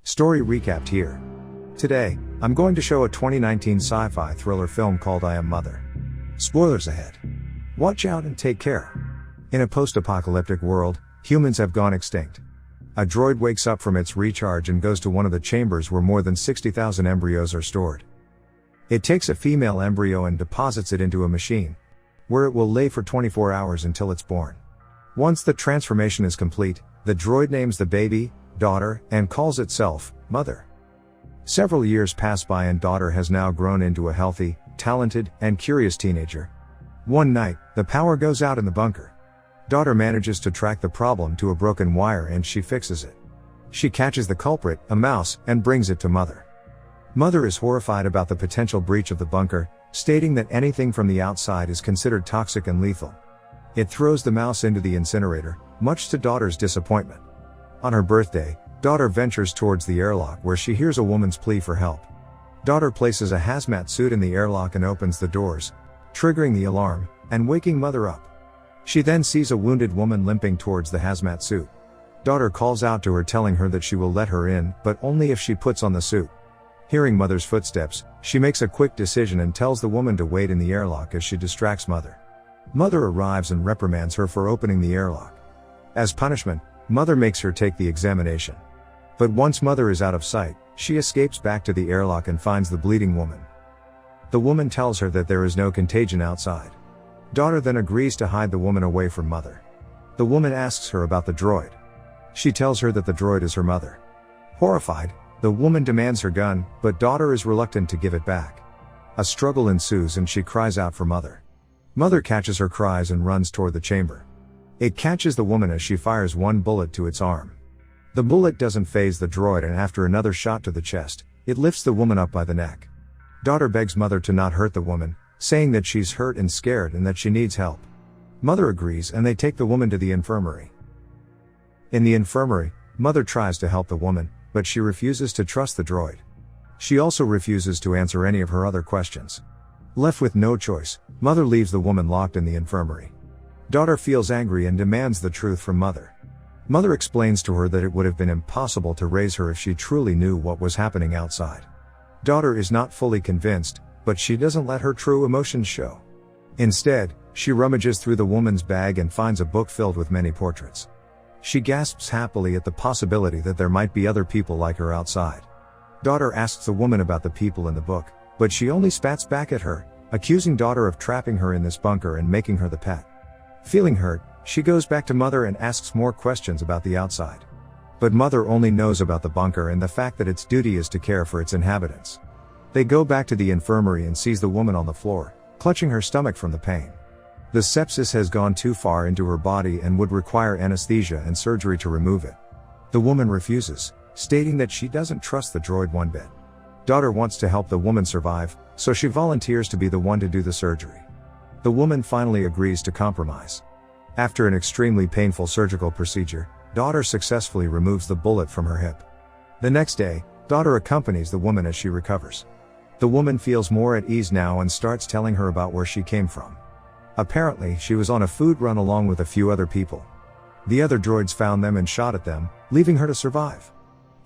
Story recapped here. Today, I'm going to show a 2019 sci-fi thriller film called I Am Mother. Spoilers ahead. Watch out and take care. In a post-apocalyptic world, humans have gone extinct. A droid wakes up from its recharge and goes to one of the chambers where more than 60,000 embryos are stored. It takes a female embryo and deposits it into a machine, where it will lay for 24 hours until it's born. Once the transformation is complete, the droid names the baby, Daughter, and calls itself, Mother. Several years pass by and Daughter has now grown into a healthy, talented, and curious teenager. One night, the power goes out in the bunker. Daughter manages to track the problem to a broken wire and she fixes it. She catches the culprit, a mouse, and brings it to Mother. Mother is horrified about the potential breach of the bunker, stating that anything from the outside is considered toxic and lethal. It throws the mouse into the incinerator, much to Daughter's disappointment. On her birthday, Daughter ventures towards the airlock where she hears a woman's plea for help. Daughter places a hazmat suit in the airlock and opens the doors, triggering the alarm, and waking Mother up. She then sees a wounded woman limping towards the hazmat suit. Daughter calls out to her telling her that she will let her in, but only if she puts on the suit. Hearing Mother's footsteps, she makes a quick decision and tells the woman to wait in the airlock as she distracts Mother. Mother arrives and reprimands her for opening the airlock. As punishment, Mother makes her take the examination. But once Mother is out of sight, she escapes back to the airlock and finds the bleeding woman. The woman tells her that there is no contagion outside. Daughter then agrees to hide the woman away from Mother. The woman asks her about the droid. She tells her that the droid is her mother. Horrified, the woman demands her gun, but Daughter is reluctant to give it back. A struggle ensues and she cries out for Mother. Mother catches her cries and runs toward the chamber. It catches the woman as she fires one bullet to its arm. The bullet doesn't faze the droid and after another shot to the chest, it lifts the woman up by the neck. Daughter begs Mother to not hurt the woman, saying that she's hurt and scared and that she needs help. Mother agrees and they take the woman to the infirmary. In the infirmary, Mother tries to help the woman, but she refuses to trust the droid. She also refuses to answer any of her other questions. Left with no choice, Mother leaves the woman locked in the infirmary. Daughter feels angry and demands the truth from Mother. Mother explains to her that it would have been impossible to raise her if she truly knew what was happening outside. Daughter is not fully convinced, but she doesn't let her true emotions show. Instead, she rummages through the woman's bag and finds a book filled with many portraits. She gasps happily at the possibility that there might be other people like her outside. Daughter asks the woman about the people in the book, but she only spats back at her, accusing Daughter of trapping her in this bunker and making her the pet. Feeling hurt, she goes back to Mother and asks more questions about the outside. But Mother only knows about the bunker and the fact that its duty is to care for its inhabitants. They go back to the infirmary and sees the woman on the floor, clutching her stomach from the pain. The sepsis has gone too far into her body and would require anesthesia and surgery to remove it. The woman refuses, stating that she doesn't trust the droid one bit. Daughter wants to help the woman survive, so she volunteers to be the one to do the surgery. The woman finally agrees to compromise. After an extremely painful surgical procedure, Daughter successfully removes the bullet from her hip. The next day, Daughter accompanies the woman as she recovers. The woman feels more at ease now and starts telling her about where she came from. Apparently, she was on a food run along with a few other people. The other droids found them and shot at them, leaving her to survive.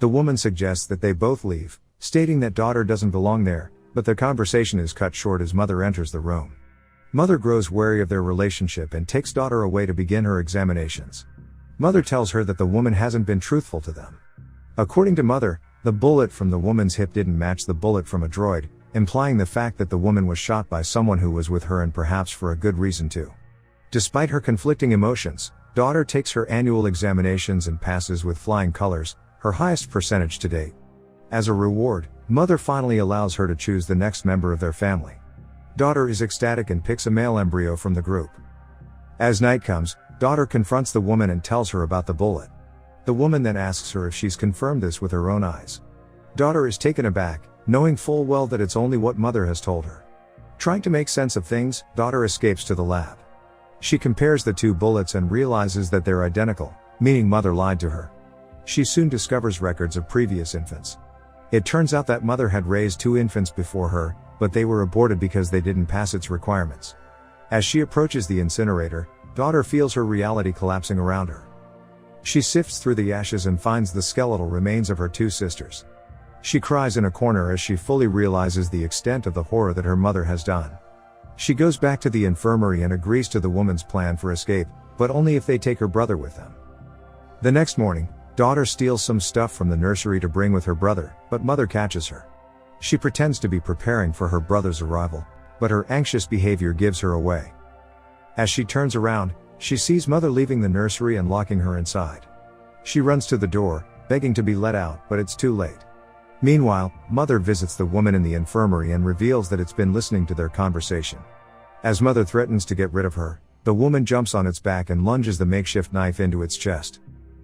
The woman suggests that they both leave, stating that Daughter doesn't belong there, but the conversation is cut short as Mother enters the room. Mother grows wary of their relationship and takes Daughter away to begin her examinations. Mother tells her that the woman hasn't been truthful to them. According to Mother, the bullet from the woman's hip didn't match the bullet from a droid, implying the fact that the woman was shot by someone who was with her and perhaps for a good reason too. Despite her conflicting emotions, Daughter takes her annual examinations and passes with flying colors, her highest percentage to date. As a reward, Mother finally allows her to choose the next member of their family. Daughter is ecstatic and picks a male embryo from the group. As night comes, Daughter confronts the woman and tells her about the bullet. The woman then asks her if she's confirmed this with her own eyes. Daughter is taken aback, knowing full well that it's only what Mother has told her. Trying to make sense of things, Daughter escapes to the lab. She compares the two bullets and realizes that they're identical, meaning Mother lied to her. She soon discovers records of previous infants. It turns out that Mother had raised 2 infants before her, but they were aborted because they didn't pass its requirements. As she approaches the incinerator, Daughter feels her reality collapsing around her. She sifts through the ashes and finds the skeletal remains of her two sisters. She cries in a corner as she fully realizes the extent of the horror that her mother has done. She goes back to the infirmary and agrees to the woman's plan for escape, but only if they take her brother with them. The next morning, daughter steals some stuff from the nursery to bring with her brother, but mother catches her. She pretends to be preparing for her brother's arrival, but her anxious behavior gives her away. As she turns around, she sees mother leaving the nursery and locking her inside. She runs to the door, begging to be let out, but it's too late. Meanwhile, mother visits the woman in the infirmary and reveals that it's been listening to their conversation. As mother threatens to get rid of her, the woman jumps on its back and lunges the makeshift knife into its chest.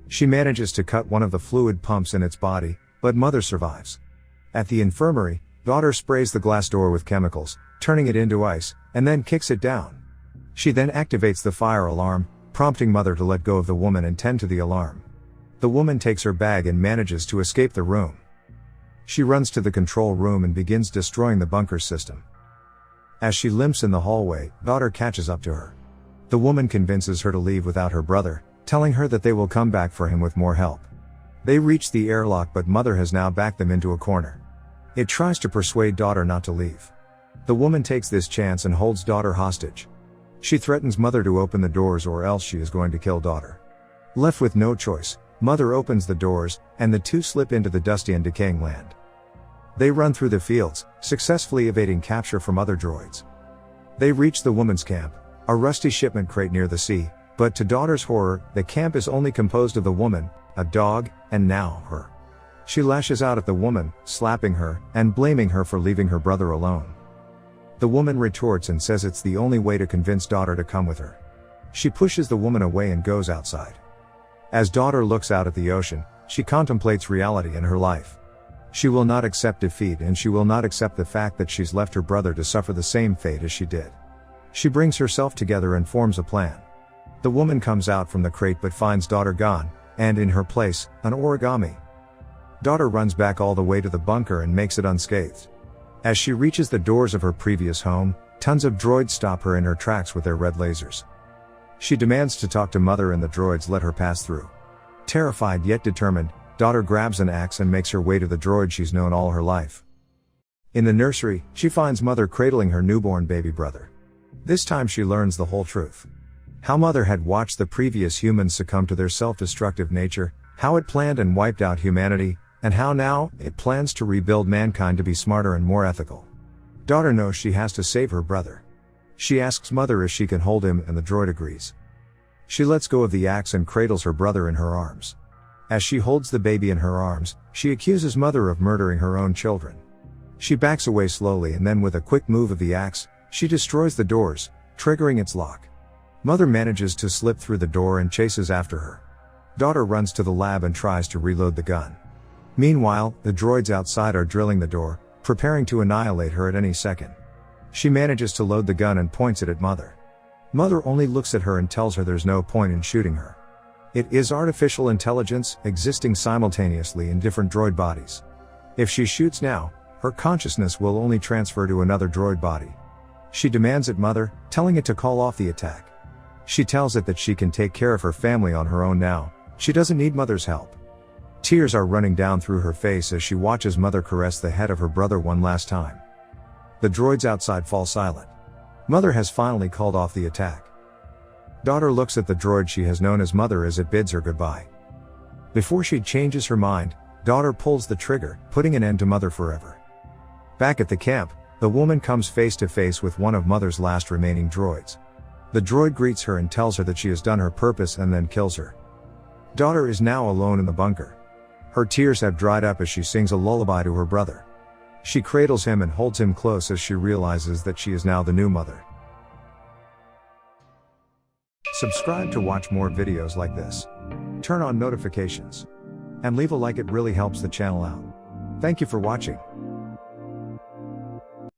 She manages to cut one of the fluid pumps in its body, but mother survives. At the infirmary, daughter sprays the glass door with chemicals, turning it into ice, and then kicks it down. She then activates the fire alarm, prompting mother to let go of the woman and tend to the alarm. The woman takes her bag and manages to escape the room. She runs to the control room and begins destroying the bunker system. As she limps in the hallway, daughter catches up to her. The woman convinces her to leave without her brother, telling her that they will come back for him with more help. They reach the airlock, but mother has now backed them into a corner. It tries to persuade daughter not to leave. The woman takes this chance and holds daughter hostage. She threatens mother to open the doors or else she is going to kill daughter. Left with no choice, mother opens the doors, and the two slip into the dusty and decaying land. They run through the fields, successfully evading capture from other droids. They reach the woman's camp, a rusty shipment crate near the sea, but to daughter's horror, the camp is only composed of the woman, a dog, and now her. She lashes out at the woman, slapping her, and blaming her for leaving her brother alone. The woman retorts and says it's the only way to convince daughter to come with her. She pushes the woman away and goes outside. As daughter looks out at the ocean, she contemplates reality in her life. She will not accept defeat, and she will not accept the fact that she's left her brother to suffer the same fate as she did. She brings herself together and forms a plan. The woman comes out from the crate but finds daughter gone, and in her place, an origami. Daughter runs back all the way to the bunker and makes it unscathed. As she reaches the doors of her previous home, tons of droids stop her in her tracks with their red lasers. She demands to talk to mother and the droids let her pass through. Terrified yet determined, daughter grabs an axe and makes her way to the droid she's known all her life. In the nursery, she finds mother cradling her newborn baby brother. This time she learns the whole truth. How mother had watched the previous humans succumb to their self-destructive nature, how it planned and wiped out humanity, and how now, it plans to rebuild mankind to be smarter and more ethical. Daughter knows she has to save her brother. She asks mother if she can hold him, and the droid agrees. She lets go of the axe and cradles her brother in her arms. As she holds the baby in her arms, she accuses mother of murdering her own children. She backs away slowly and then with a quick move of the axe, she destroys the doors, triggering its lock. Mother manages to slip through the door and chases after her. Daughter runs to the lab and tries to reload the gun. Meanwhile, the droids outside are drilling the door, preparing to annihilate her at any second. She manages to load the gun and points it at mother. Mother only looks at her and tells her there's no point in shooting her. It is artificial intelligence, existing simultaneously in different droid bodies. If she shoots now, her consciousness will only transfer to another droid body. She demands at mother, telling it to call off the attack. She tells it that she can take care of her family on her own now, she doesn't need mother's help. Tears are running down through her face as she watches mother caress the head of her brother one last time. The droids outside fall silent. Mother has finally called off the attack. Daughter looks at the droid she has known as mother as it bids her goodbye. Before she changes her mind, daughter pulls the trigger, putting an end to mother forever. Back at the camp, the woman comes face to face with one of mother's last remaining droids. The droid greets her and tells her that she has done her purpose and then kills her. Daughter is now alone in the bunker. Her tears have dried up as she sings a lullaby to her brother. She cradles him and holds him close as she realizes that she is now the new mother. Subscribe to watch more videos like this. Turn on notifications. And leave a like, it really helps the channel out. Thank you for watching.